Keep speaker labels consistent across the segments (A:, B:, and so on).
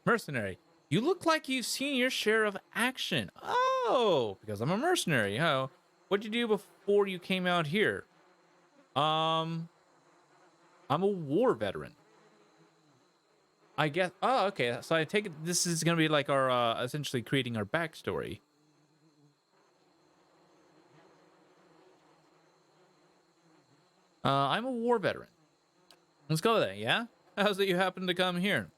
A: Mercenary. You look like you've seen your share of action. Oh, because I'm a mercenary. Oh, what'd you do before you came out here? Um, I'm a war veteran. I guess. Oh, okay. So I take it this is gonna be like our essentially creating our backstory. I'm a war veteran. Let's go there. Yeah. How's it you happen to come here?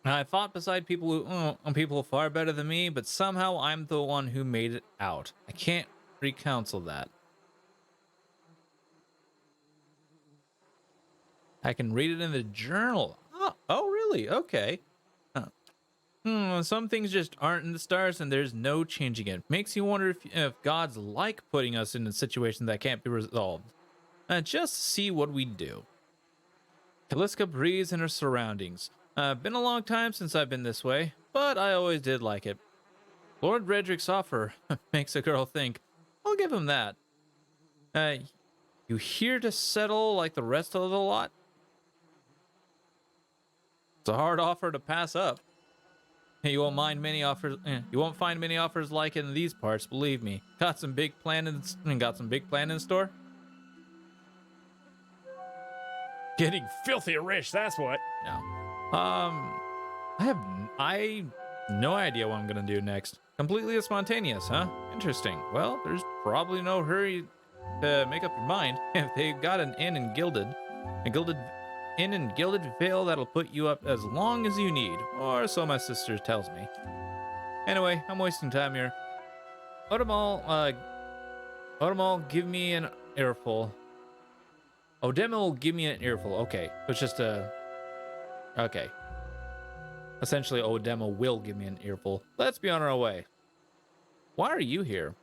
A: I fought beside people who people far better than me, but somehow I'm the one who made it out. I can't recounsel that. I can read it in the journal. Oh, really? Okay. Huh. Some things just aren't in the stars, and there's no changing it. Makes you wonder if God's like putting us in a situation that can't be resolved. Just see what we do. Kaliska breathes in her surroundings. Been a long time since I've been this way, but I always did like it. Lord Redrick's offer makes a girl think. I'll give him that. You here to settle like the rest of the lot? It's a hard offer to pass up. You won't mind many offers. You won't find many offers like it in these parts. Believe me. Got some big plan in store. Getting filthy rich. That's what. No. I no idea what I'm gonna do next. Completely spontaneous, huh? Interesting. Well, there's probably no hurry to make up your mind. If they've got an inn in Gilded Vale that'll put you up as long as you need, or so my sister tells me. Anyway, I'm wasting time here. Odamal, give me an earful. Odema will give me an earful. Okay, it's just a. Okay. Essentially, Odema will give me an earful. Let's be on our way. Why are you here?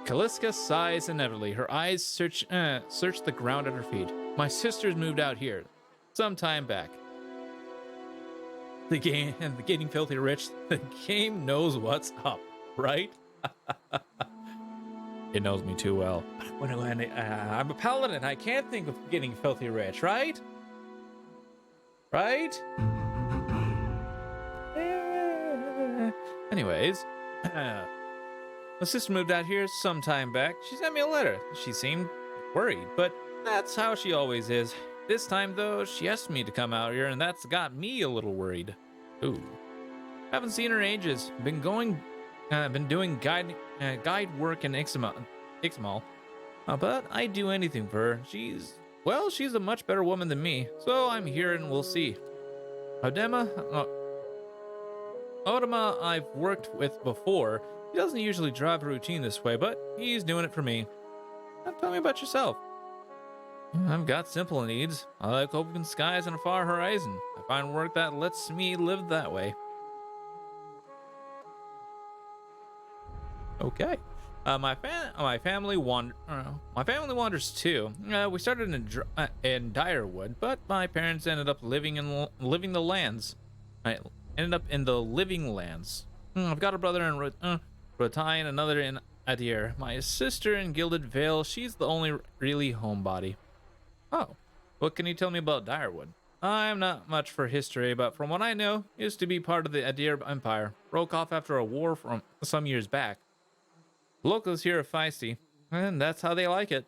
A: Kaliska sighs inevitably. Her eyes search the ground at her feet. My sister's moved out here some time back. The getting filthy rich. The game knows what's up, right? It knows me too well. I'm a paladin. I can't think of getting filthy rich, right? Right? Anyways, my sister moved out here some time back. She sent me a letter. She seemed worried, but that's how she always is. This time, though, she asked me to come out here, and that's got me a little worried. Ooh. Haven't seen her in ages. Been doing guide work in Ixmal. But I'd do anything for her. She's a much better woman than me, so I'm here and we'll see. Odema I've worked with before. He doesn't usually drive a routine this way, but he's doing it for me. Now tell me about yourself. I've got simple needs. I like open skies and a far horizon. I find work that lets me live that way. Okay. My family wanders too. We started in Direwood, but my parents ended up living in the lands. I ended up in the living lands. I've got a brother in Rotai and another in Adir. My sister in Gilded Vale. She's the only really homebody. Oh, what can you tell me about Direwood? I'm not much for history, but from what I know, it used to be part of the Adir Empire. Broke off after a war from some years back. Locals here are feisty, and that's how they like it.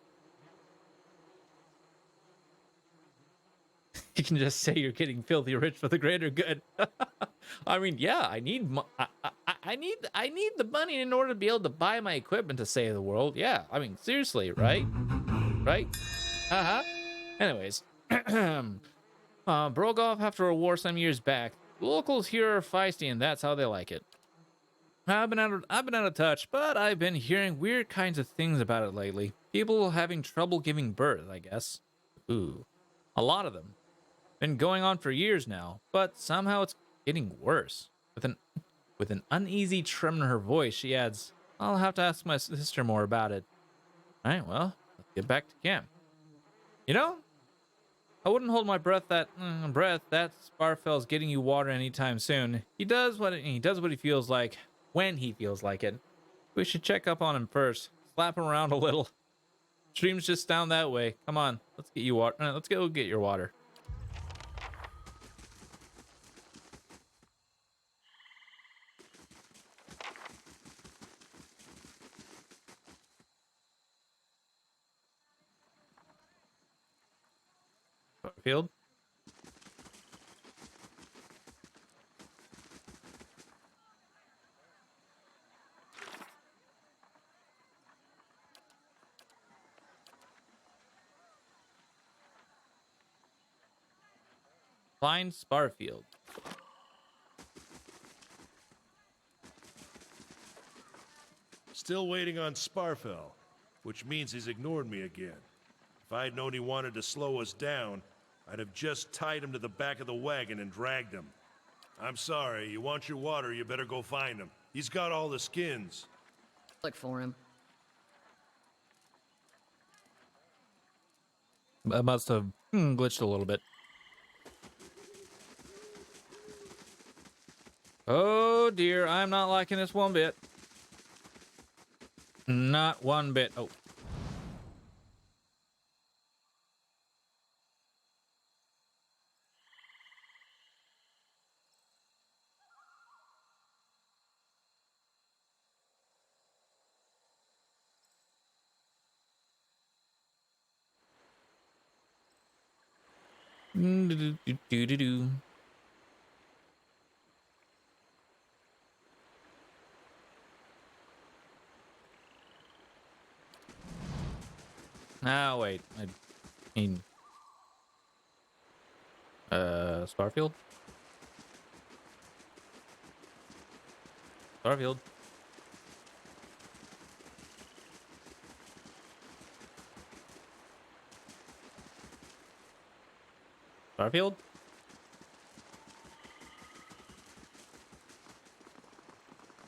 A: You can just say you're getting filthy rich for the greater good. I mean, yeah, I need the money in order to be able to buy my equipment to save the world. Yeah, I mean, seriously, right? Right? Uh-huh. Anyways, broke off after a war some years back. Locals here are feisty, and that's how they like it. I've been out of touch, but I've been hearing weird kinds of things about it lately. People having trouble giving birth, I guess. Ooh, a lot of them. Been going on for years now, but somehow it's getting worse. With an uneasy trim in her voice, she adds, "I'll have to ask my sister more about it." All right, well, let's get back to camp. You know, I wouldn't hold my breath that Sparfell's getting you water anytime soon. He does what he feels like when he feels like it. We should check up on him first. Slap him around a little. Stream's just down that way. Come on, let's get you water. Let's go get your water. Field. Find Sparfield.
B: Still waiting on Sparfell, which means he's ignored me again. If I'd known he wanted to slow us down, I'd have just tied him to the back of the wagon and dragged him. I'm sorry, you want your water, you better go find him. He's got all the skins.
C: Look for him.
A: I must have glitched a little bit. Oh dear, I'm not liking this one bit. Not one bit. Oh. Do-do-do-do-do-do. Ah, wait. I mean, Starfield? Starfield. Starfield?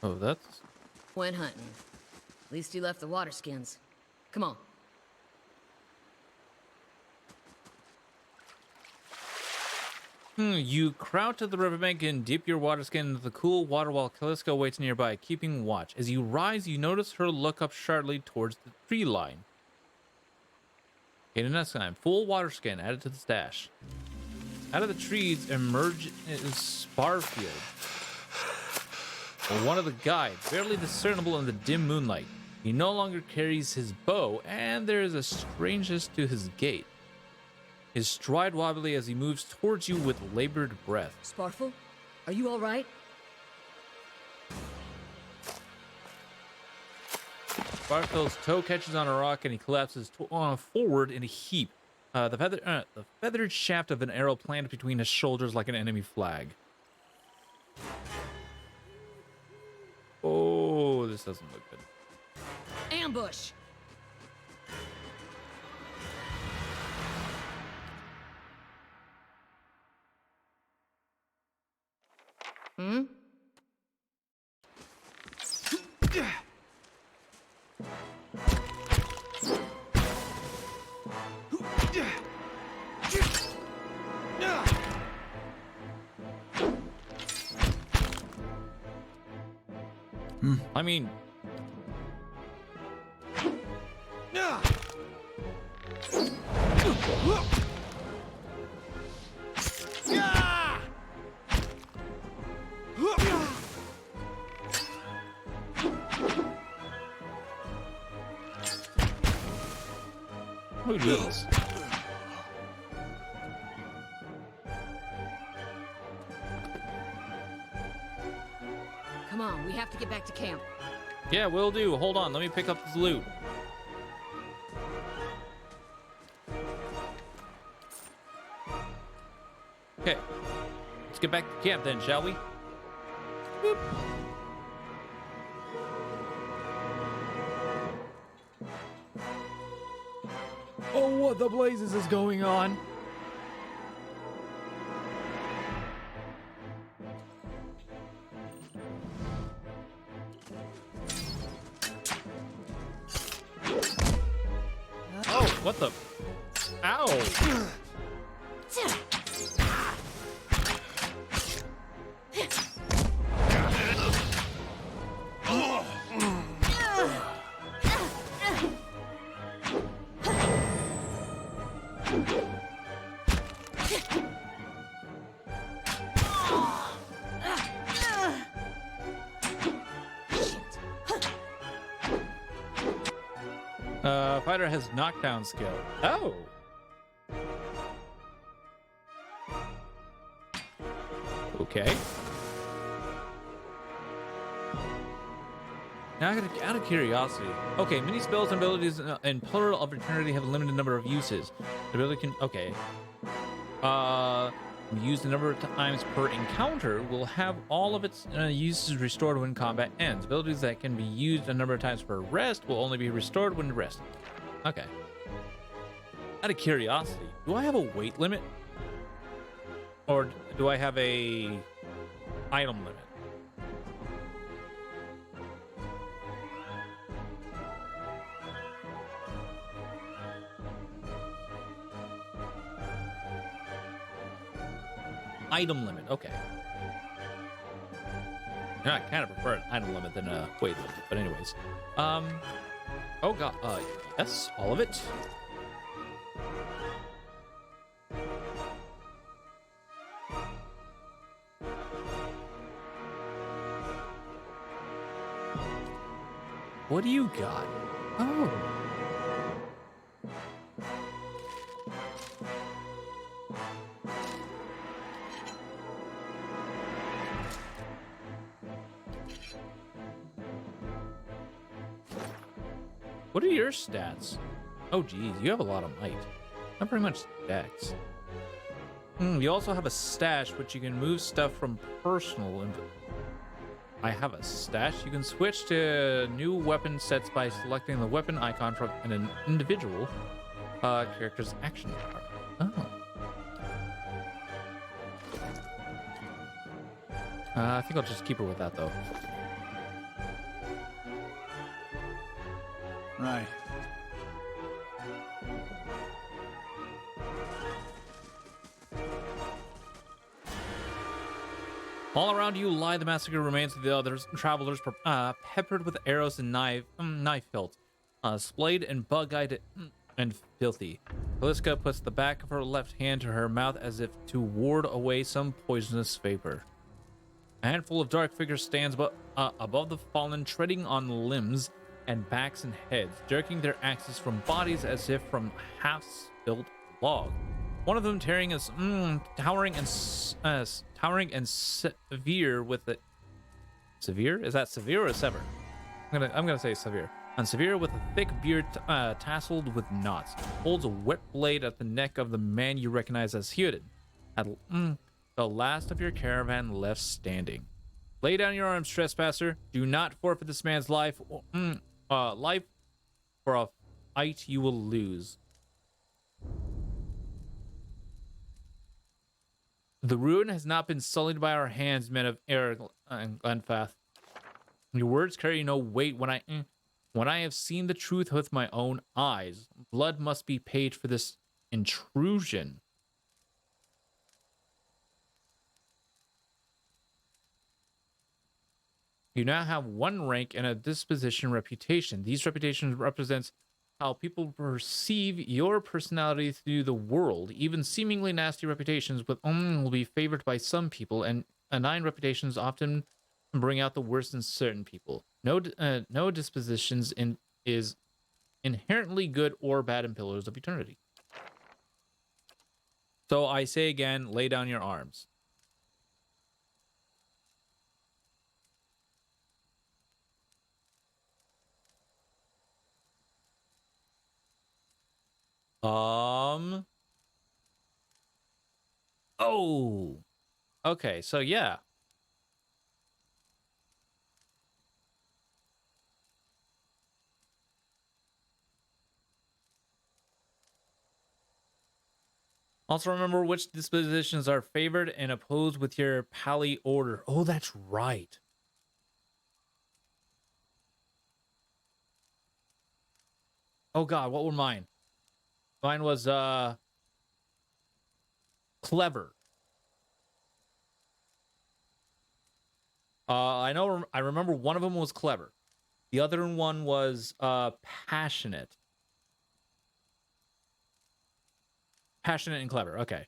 A: Oh, that's...
C: Went hunting. At least he left the water skins. Come on.
A: You crouch at the riverbank and dip your water skin into the cool water while Callisto waits nearby, keeping watch. As you rise, you notice her look up sharply towards the tree line. In next time, full water skin added to the stash. Out of the trees emerge Sparfield, one of the guides, barely discernible in the dim moonlight. He no longer carries his bow, and there is a strangeness to his gait. His stride wobbly as he moves towards you with labored breath.
C: Sparful, are you all right?
A: Sparfield's toe catches on a rock and he collapses forward in a heap. The feathered shaft of an arrow planted between his shoulders like an enemy flag. Oh, this doesn't look good.
C: Ambush! Hmm?
A: I mean... Who does?
C: Come on, we have to get back to camp.
A: Yeah, will do. Hold on, let me pick up this loot. Okay. Let's get back to camp then, shall we? Boop. Oh, what the blazes is going on? Oh, what the? Ow! Fighter has knockdown skill. Oh. Okay. Now, out of curiosity. Okay, many spells and abilities in Pillar of Eternity have a limited number of uses. The ability can... Okay. Used a number of times per encounter will have all of its uses restored when combat ends. Abilities that can be used a number of times per rest will only be restored when resting. Okay. Out of curiosity, do I have a weight limit? Or do I have a item limit? Item limit, okay. Yeah, I kind of prefer an item limit than a weight limit, but anyways. Oh god, yes, all of it. What do you got? Oh. What are your stats? Oh, geez, you have a lot of might. Not pretty much dex. You also have a stash, which you can move stuff from personal. I have a stash. You can switch to new weapon sets by selecting the weapon icon from an individual character's action card. Oh. I think I'll just keep her with that, though.
D: Right.
A: All around you lie the massacred remains of the others travelers, peppered with arrows and knife hilts, splayed and bug-eyed and filthy. Caliska puts the back of her left hand to her mouth as if to ward away some poisonous vapor. A handful of dark figures stands above the fallen, treading on limbs and backs and heads, jerking their axes from bodies as if from half-spilt log. One of them towering and severe with it. Severe? Is that severe or sever? I'm gonna say severe. And severe with a thick beard tasseled with knots, holds a wet blade at the neck of the man you recognize as Hyuden, the last of your caravan left standing. Lay down your arms, trespasser. Do not forfeit this man's life. Life for a fight you will lose. The ruin has not been sullied by our hands, men of Eric and Glenfath. Your words carry no weight when I have seen the truth with my own eyes. Blood must be paid for this intrusion. You now have one rank and a disposition reputation. These reputations represents how people perceive your personality through the world. Even seemingly nasty reputations will be favored by some people, and 9 reputations often bring out the worst in certain people. No dispositions is inherently good or bad in Pillars of Eternity. So I say again, lay down your arms. Oh. Okay, so yeah. Also remember which dispositions are favored and opposed with your pally order. Oh, that's right. Oh god, what were mine? Mine was clever. I remember one of them was clever. The other one was passionate. Passionate and clever. Okay.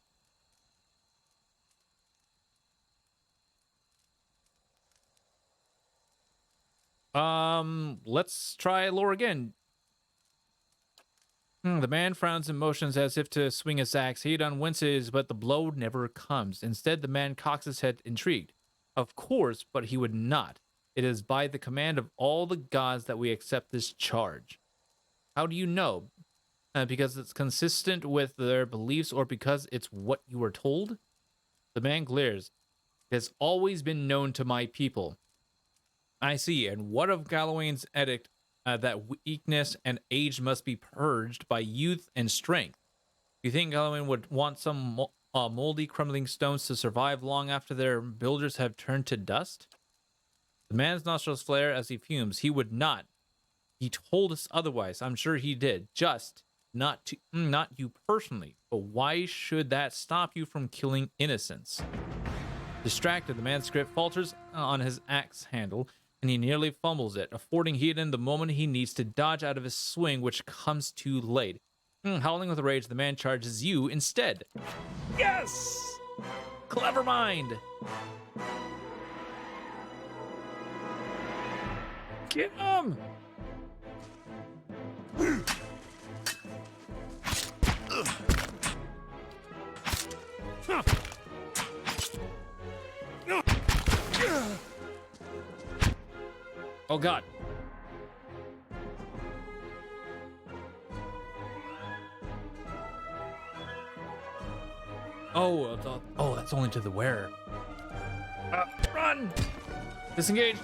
A: Let's try lore again. The man frowns and motions as if to swing his axe. He winces, but the blow never comes. Instead, the man cocks his head, intrigued. Of course, but he would not. It is by the command of all the gods that we accept this charge. How do you know? Because it's consistent with their beliefs, or because it's what you were told? The man glares. It has always been known to my people. I see. And what of Galloway's edict that weakness and age must be purged by youth and strength? You think Galloway would want some moldy, crumbling stones to survive long after their builders have turned to dust? The man's nostrils flare as he fumes. He would not. He told us otherwise. I'm sure he did. Just not you personally. But why should that stop you from killing innocents? Distracted, the man's grip falters on his axe handle, and he nearly fumbles it, affording Hedon the moment he needs to dodge out of his swing, which comes too late. Howling with rage, the man charges you instead. Yes! Clever mind! Get him! Oh God. Oh, that's only to the wearer. Run! Disengage.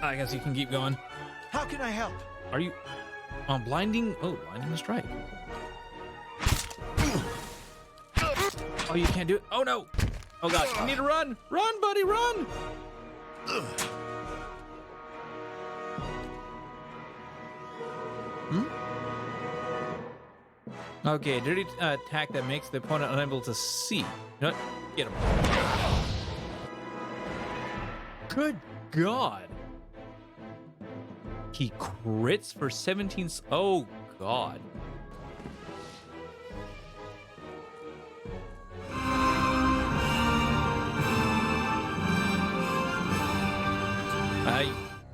A: I guess you can keep going.
D: How can I help?
A: Are you on blinding? Oh, blinding strike. Oh, you can't do it. Oh no! Oh God! You need to run! Run, buddy, run! Okay, dirty attack that makes the opponent unable to see. You know what? Get him. Good God. He crits for 17. Oh, God.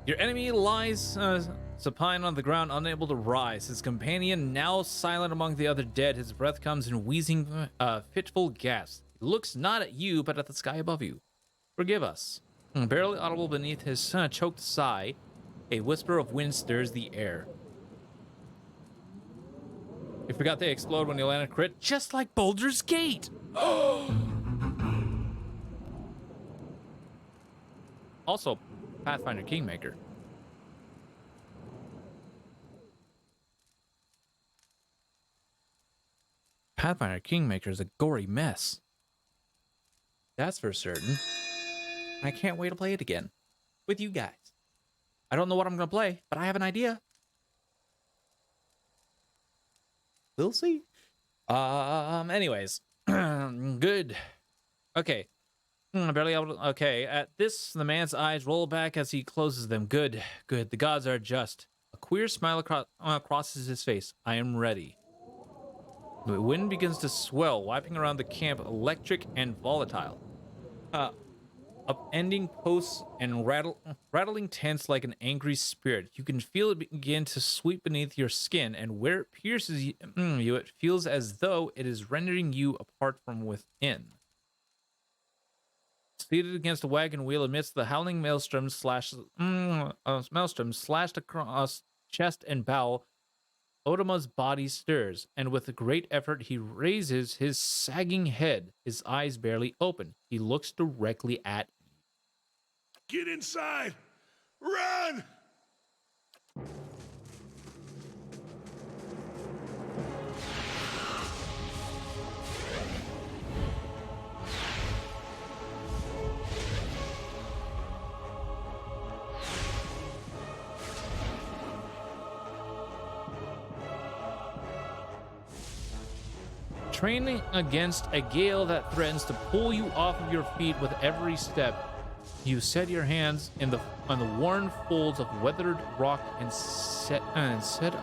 A: Your enemy lies supine on the ground, unable to rise. His companion, now silent among the other dead, his breath comes in wheezing, fitful gasps. He looks not at you, but at the sky above you. Forgive us. Barely audible beneath his choked sigh, a whisper of wind stirs the air. You forgot they explode when you land a crit, just like Baldur's Gate. Also, Pathfinder Kingmaker. Pathfinder Kingmaker is a gory mess. That's for certain. I can't wait to play it again with you guys. I don't know what I'm going to play, but I have an idea. We'll see. Anyways. Good. Okay. Barely able to, okay. At this, the man's eyes roll back as he closes them. Good. Good. The gods are just. A queer smile crosses his face. I am ready. The wind begins to swell, wiping around the camp, electric and volatile. Upending posts and rattling tents like an angry spirit. You can feel it begin to sweep beneath your skin, and where it pierces you, it feels as though it is rendering you apart from within. Seated against a wagon wheel amidst the howling maelstrom slashed across chest and bow, Odoma's body stirs, and with a great effort he raises his sagging head, his eyes barely open. He looks directly at you.
B: Get inside! Run!
A: Training against a gale that threatens to pull you off of your feet with every step, you set your hands on the worn folds of weathered rock and set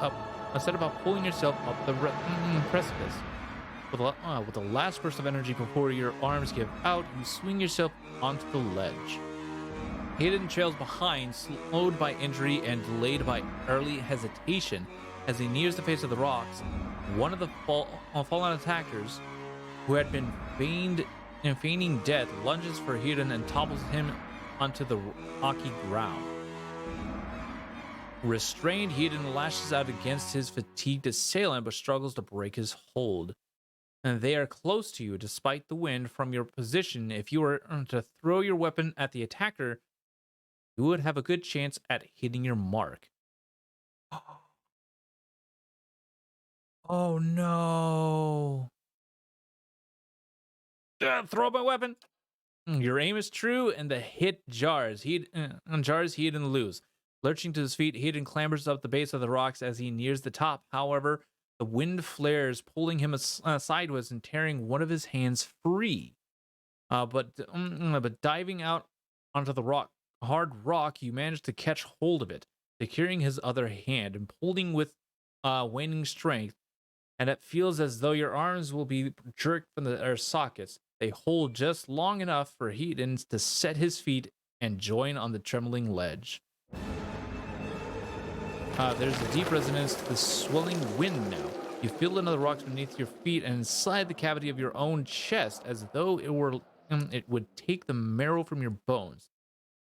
A: up set about pulling yourself up the precipice. With the last burst of energy before your arms give out, you swing yourself onto the ledge. Hayden trails behind, slowed by injury and delayed by early hesitation. As he nears the face of the rocks, one of the fallen attackers, who had been feigning death, lunges for Hayden and topples him onto the rocky ground. Restrained, Hayden lashes out against his fatigued assailant but struggles to break his hold. And they are close to you despite the wind. From your position, if you were to throw your weapon at the attacker, you would have a good chance at hitting your mark. Oh no. Throw my weapon. Your aim is true and the hit jars. Hayden lose. Lurching to his feet, Hayden clambers up the base of the rocks as he nears the top. However, the wind flares, pulling him sideways and tearing one of his hands free. But diving out onto the hard rock, you manage to catch hold of it, securing his other hand and pulling with waning strength. And it feels as though your arms will be jerked from their sockets. They hold just long enough for Hayden to set his feet and join on the trembling ledge. There's a deep resonance to the swelling wind now. You feel into the rocks beneath your feet and inside the cavity of your own chest, as though it would take the marrow from your bones.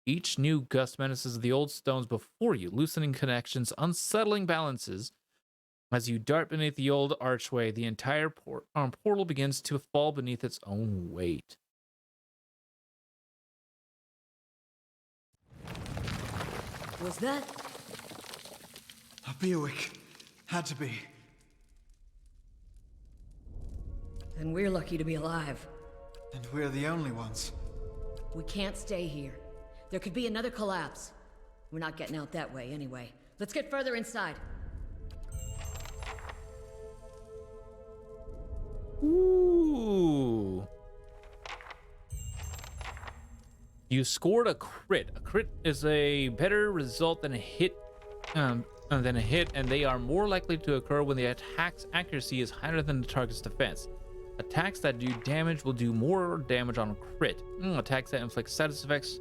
A: Each new gust menaces the old stones before you, loosening connections, unsettling balances. As you dart beneath the old archway, the entire portal begins to fall beneath its own weight.
C: Was that?
D: A Bewick. Had to be.
C: Then we're lucky to be alive.
D: And we're the only ones.
C: We can't stay here. There could be another collapse. We're not getting out that way anyway. Let's get further inside.
A: Ooh. You scored a crit. A crit is a better result than a hit, and they are more likely to occur when the attack's accuracy is higher than the target's defense. Attacks that do damage will do more damage on a crit. Attacks that inflict status effects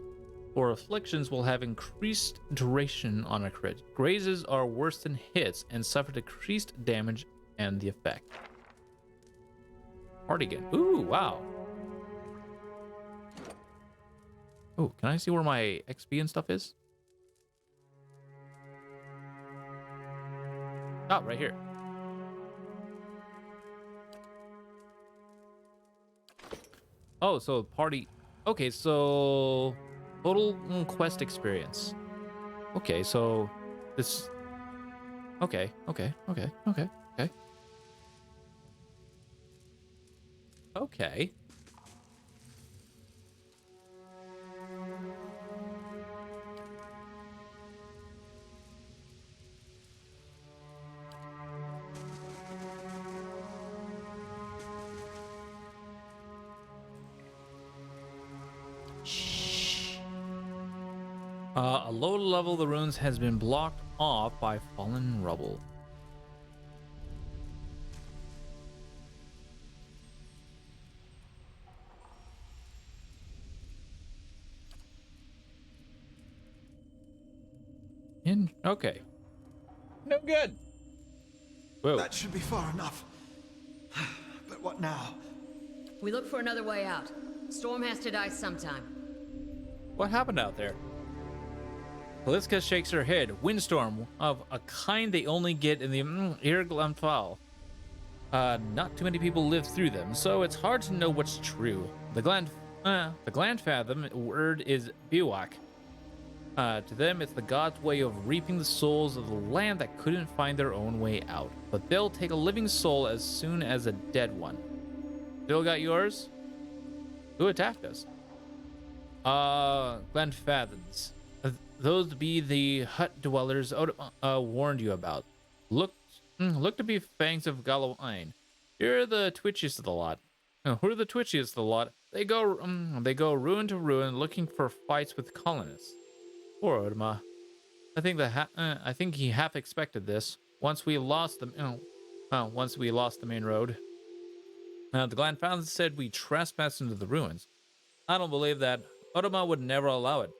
A: or afflictions will have increased duration on a crit. Grazes are worse than hits and suffer decreased damage and the effect. Party again. Ooh, wow. Oh, can I see where my XP and stuff is? Oh, right here. Oh, so party. Okay, so total quest experience. Okay, so this. Okay. Okay. A low level of the ruins has been blocked off by fallen rubble. Okay. No good. Whoa.
D: That should be far enough. But what now?
C: We look for another way out. Storm has to die sometime.
A: What happened out there? Kaliska shakes her head. Windstorm of a kind they only get in the Irglamfall. Not too many people live through them, so it's hard to know what's true. The Glandfathom word is Biwak. To them, it's the god's way of reaping the souls of the land that couldn't find their own way out. But they'll take a living soul as soon as a dead one. Still got yours? Who attacked us? Glandfathoms. Those be the hut dwellers warned you about. Look to be fangs of Gallowine. You're the twitchiest of the lot. Who are the twitchiest of the lot? They go ruin to ruin, looking for fights with colonists. Poor Odama. I think he half expected this. once we lost the once we lost the main road. The Glenfathers said we trespassed into the ruins. I don't believe that. Otoma would never allow it.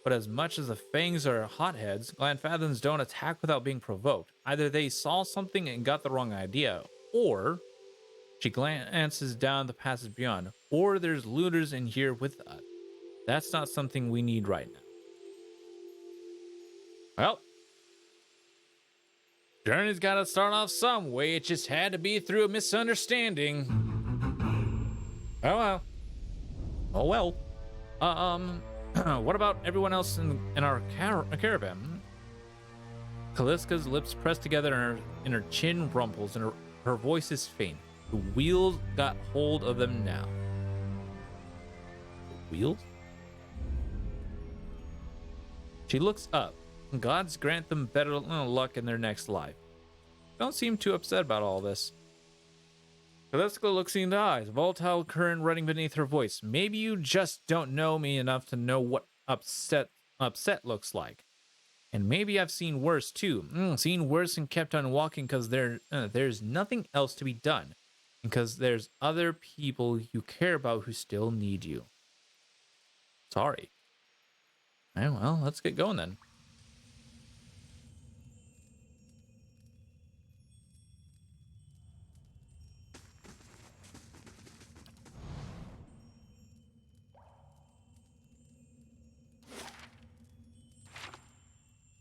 A: But as much as the Fangs are hotheads, Glenfathers don't attack without being provoked. Either they saw something and got the wrong idea, or she glances down the passage beyond, or there's looters in here with us. That's not something we need right now. Well, journey's got to start off some way. It just had to be through a misunderstanding. Oh well. Oh well. What about everyone else in our caravan? Kaliska's lips pressed together and her chin rumples and her voice is faint. The wheels got hold of them now. The wheels? She looks up. Gods grant them better luck in their next life. Don't seem too upset about all this. Kaliska looks in the eyes, volatile current running beneath her voice. Maybe you just don't know me enough to know what upset looks like. And maybe I've seen worse too. Seen worse and kept on walking because there's nothing else to be done. Because there's other people you care about who still need you. Sorry. Well, let's get going then.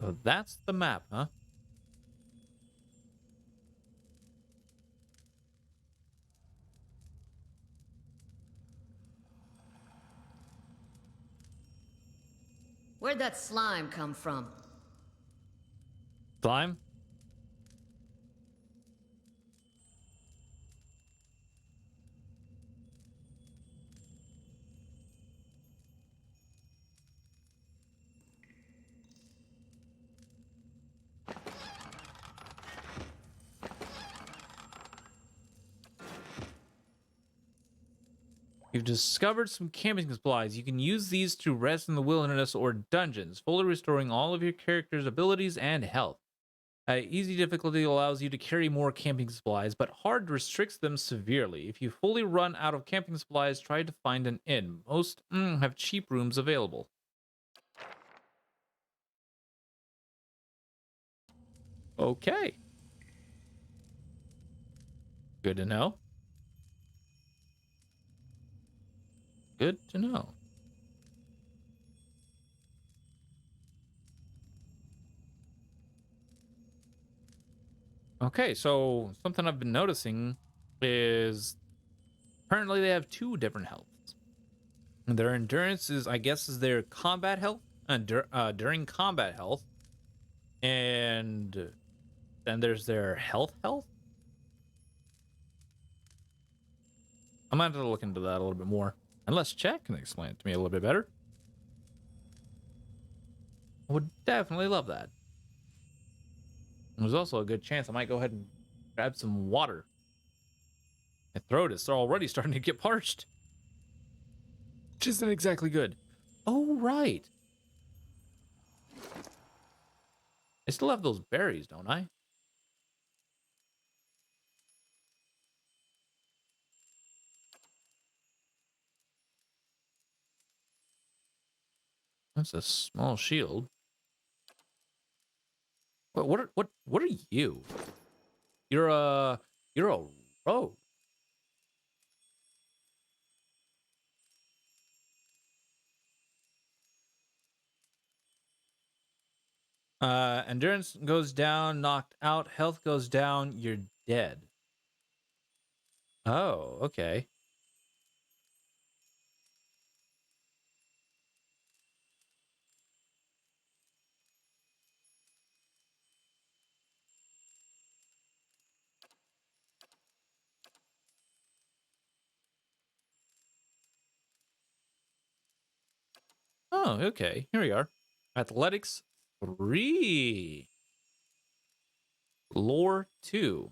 A: So that's the map, huh?
C: Where'd that slime come from?
A: Slime? You've discovered some camping supplies. You can use these to rest in the wilderness or dungeons, fully restoring all of your character's abilities and health. Easy difficulty allows you to carry more camping supplies, but hard restricts them severely. If you fully run out of camping supplies, try to find an inn. Most have cheap rooms available. Okay. Good to know. Good to know. Okay, so something I've been noticing is apparently they have two different healths. Their endurance is, I guess, is their combat health during combat health, and then there's their health. I might have to look into that a little bit more, unless Chat can explain it to me a little bit better. I would definitely love that. There's also a good chance I might go ahead and grab some water. My throat is already starting to get parched, which isn't exactly good. Oh, right. I still have those berries, don't I? That's a small shield. What are you? You're a rogue. Endurance goes down, knocked out, health goes down, you're dead. Oh, okay. Oh, okay. Here we are. Athletics 3. Lore 2.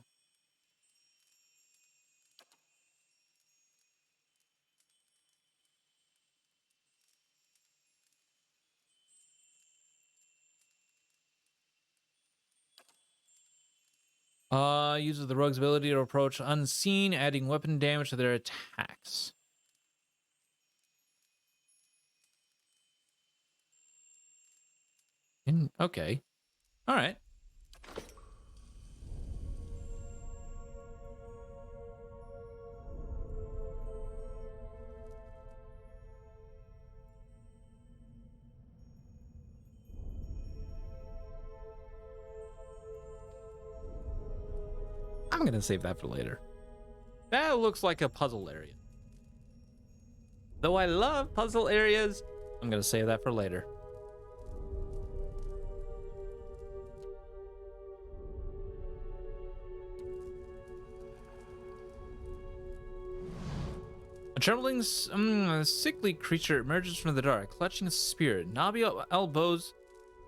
A: Uses the rogue's ability to approach unseen, adding weapon damage to their attacks. Okay. All right. I'm going to save that for later. That looks like a puzzle area. Though I love puzzle areas, I'm going to save that for later. A trembling, sickly creature emerges from the dark, clutching a spear. Knobby elbows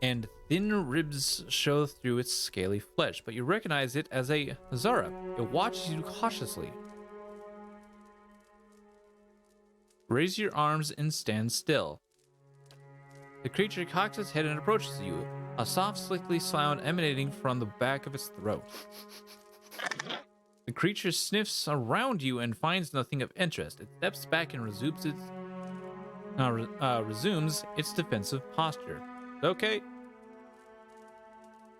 A: and thin ribs show through its scaly flesh, but you recognize it as a Zara. It watches you cautiously. Raise your arms and stand still. The creature cocks its head and approaches you, a soft, slickly sound emanating from the back of its throat. The creature sniffs around you and finds nothing of interest. It steps back and resumes its defensive posture. Okay.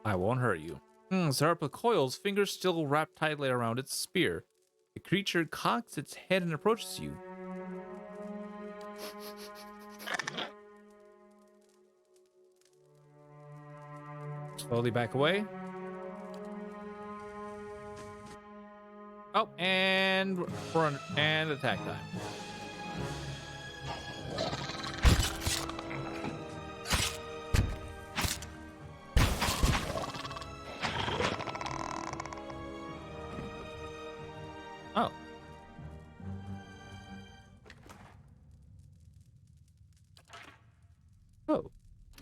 A: I won't hurt you. Zarpa coils, fingers still wrapped tightly around its spear. The creature cocks its head and approaches you. Slowly back away. Oh, and attack time. Oh.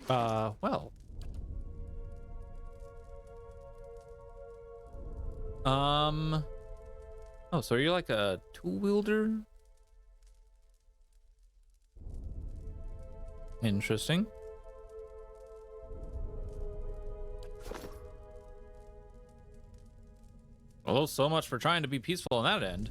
A: Oh. Well. Oh, so you're like a tool wielder? Interesting. Well, so much for trying to be peaceful on that end.